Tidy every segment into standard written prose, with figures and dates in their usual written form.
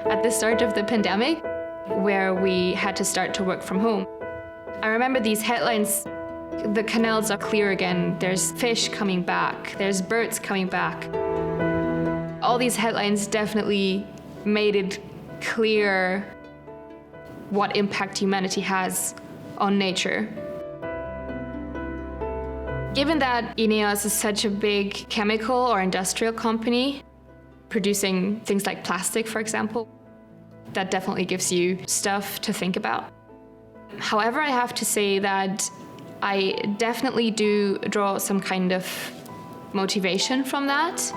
at the start of the pandemic, where we had to start to work from home. I remember these headlines, the canals are clear again, there's fish coming back, there's birds coming back. All these headlines definitely made it clear what impact humanity has on nature. Given that INEOS is such a big chemical or industrial company, producing things like plastic, for example, that definitely gives you stuff to think about. However, I have to say that I definitely do draw some kind of motivation from that.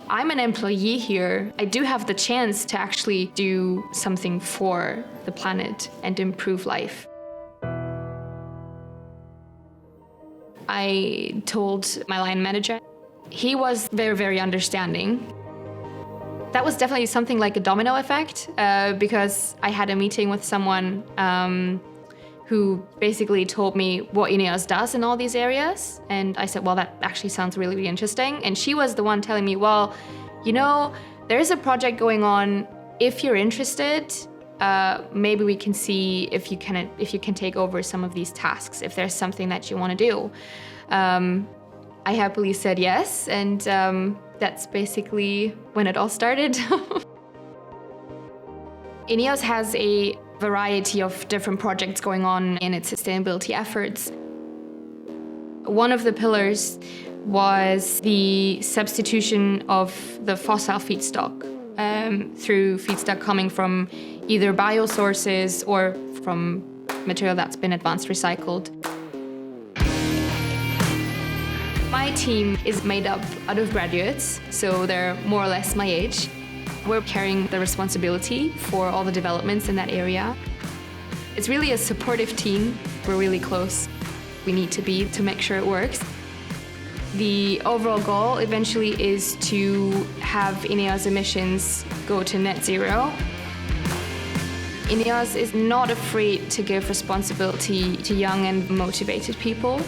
I'm an employee here. I do have the chance to actually do something for the planet and improve life. I told my line manager. He was very, very understanding. That was definitely something like a domino effect because I had a meeting with someone who basically told me what INEOS does in all these areas. And I said, well, that actually sounds really, really interesting. And she was the one telling me, well, you know, there's a project going on. If you're interested, maybe we can see if you can take over some of these tasks, if there's something that you want to do. I happily said yes, and that's basically when it all started. INEOS has a variety of different projects going on in its sustainability efforts. One of the pillars was the substitution of the fossil feedstock through feedstock coming from either biosources or from material that's been advanced recycled. My team is made up out of graduates, so they're more or less my age. We're carrying the responsibility for all the developments in that area. It's really a supportive team. We're really close. We need to be to make sure it works. The overall goal eventually is to have INEOS emissions go to net zero. INEOS is not afraid to give responsibility to young and motivated people.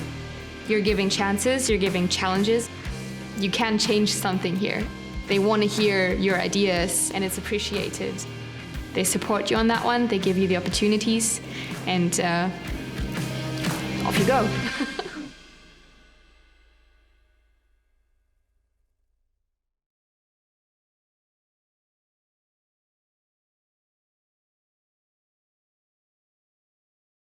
You're giving chances, you're giving challenges. You can change something here. They want to hear your ideas, and it's appreciated. They support you on that one, they give you the opportunities, and off you go.